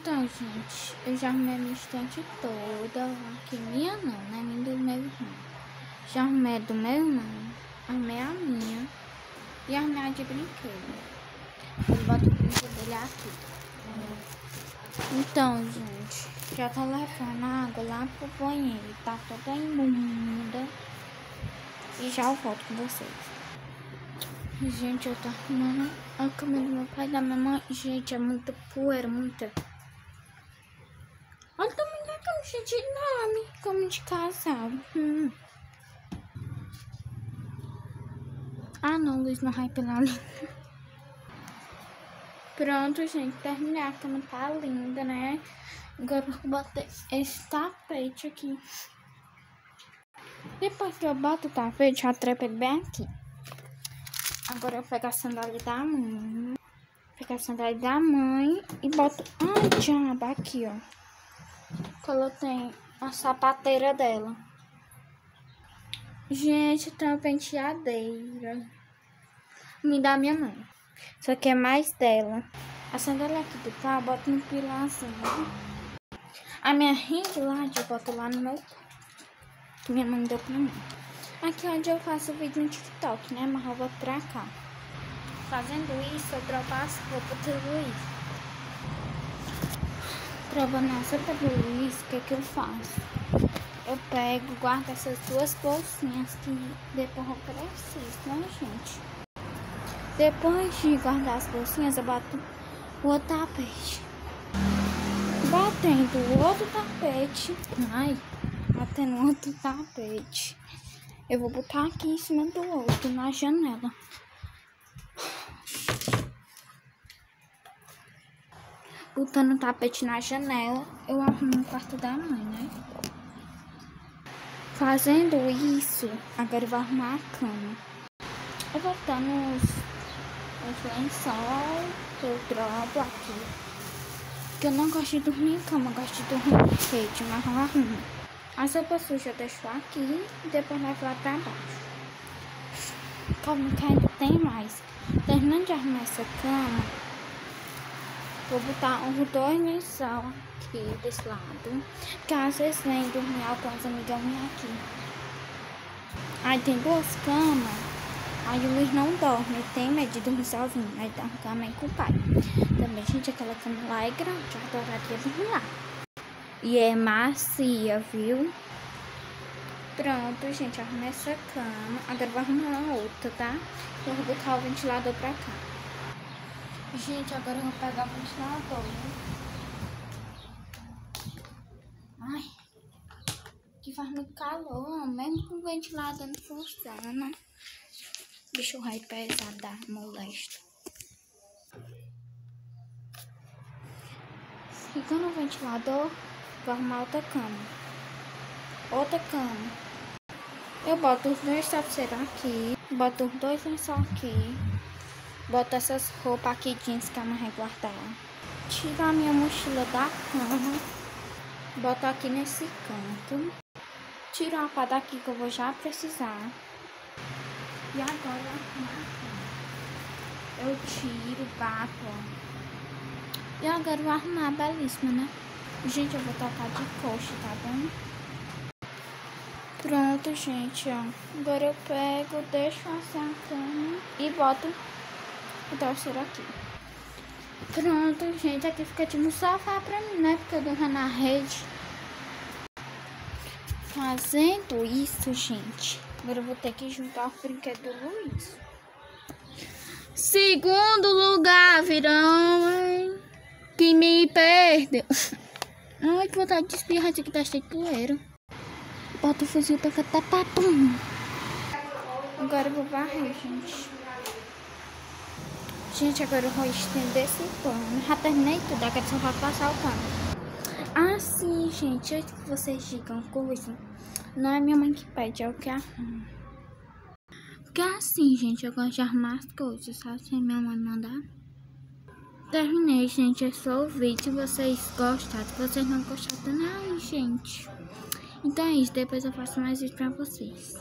Então, gente, eu já arrumei a minha estante toda. Aqui minha não, né? Minha do meu irmão. Já arrumei a do meu irmão. Arrumei a minha. E arrumei a de brinquedo. Ele bota o brinquedo dele aqui. Então, gente, já tá levando a água lá pro banheiro. Tá toda imunda. E já eu volto com vocês. Gente, eu tô arrumando a cama do meu pai e da minha mãe. Gente, é muita poeira, muita. Olha o tamanho da cama, gente, enorme. Cama de casal. Ah, não, Luiz não vai pela ali. Pronto, gente, terminei. A cama tá linda, né? Agora eu vou botar esse tapete aqui. Depois que eu boto o tapete, eu trepo ele bem aqui. Agora eu pego a sandália da mãe. Pego a sandália da mãe e boto... Ai, diabo, aqui, ó. Coloquei a sapateira dela. Gente, tem uma penteadeira. Me dá minha mãe. Isso aqui é mais dela. A sandália aqui do pau, eu boto no pilarzinho. A minha rede lá, eu boto lá no meu quarto. Que minha mãe deu pra mim. Aqui onde eu faço vídeo no TikTok, né? Mas eu vou pra cá. Fazendo isso, eu troco as roupas do Luiz. Trocando as roupas do Luiz, o que eu faço? Eu pego, guardo essas duas bolsinhas que depois eu preciso, né, gente? Depois de guardar as bolsinhas, eu boto o outro tapete. Batendo o outro tapete. Batendo o outro tapete. Eu vou botar aqui em cima do outro, na janela. Botando o tapete na janela, eu arrumo o quarto da mãe, né? Fazendo isso, agora eu vou arrumar a cama. Eu vou botar os lençóis que eu dropo aqui. Porque eu não gosto de dormir em cama, eu gosto de dormir no tapete, mas eu arrumo. A sopa suja eu deixo aqui e depois levo lá pra baixo. Calma que ainda tem mais. Terminando de arrumar essa cama, vou botar os dois lençóis aqui desse lado. Porque às vezes vem dormir algumas amigas minhas aqui. Aí tem duas camas. Aí o Luiz não dorme, ele tem medo de dormir sozinho. Aí dá uma cama aí com o pai. Também, gente, aquela cama lá é grande. Eu adoraria dormir lá. E é macia, viu? Pronto, gente, arrumei essa cama. Agora eu vou arrumar a outra, tá? Eu vou botar o ventilador pra cá. Gente, agora eu vou pegar o ventilador, né? Ai, que faz muito calor. Mesmo com o ventilador não funciona. Deixa o raio pesado dar molesto. Ficando o ventilador, vou arrumar outra cama. Outra cama. Eu boto os dois travesseiros aqui. Boto os dois lençóis aqui. Boto essas roupas aqui jeans que a mãe vai guardar. Tiro a minha mochila da cama. Boto aqui nesse canto. Tiro a pá daqui que eu vou já precisar. E agora eu tiro, bato, ó. E agora eu vou arrumar belíssima, né? Gente, eu vou tocar de coxa, tá bom? Pronto, gente, ó. Agora eu pego, deixo assar a cama e boto o travesseiro aqui. Pronto, gente, aqui fica tipo um sofá pra mim, né? Porque eu durmo na rede. Fazendo isso, gente, agora eu vou ter que juntar o brinquedo do Luiz. Segundo lugar, virão que me perdeu. Ai, que vontade de espirrar, isso aqui tá cheio de poeira. Bota o fuzil pra catar papum. Agora eu vou varrer, gente. Gente, agora eu vou estender esse pano. Já terminei tudo, agora só vou passar o pano. Ah, sim, gente, antes que vocês digam coisa, não é minha mãe que pede, é o que arruma. Porque assim, gente, eu gosto de arrumar as coisas, sabe? Se minha mãe mandar. Terminei, gente, é só o vídeo. Se vocês gostaram, se vocês não gostaram, ai, gente. Então é isso, depois eu faço mais vídeo pra vocês.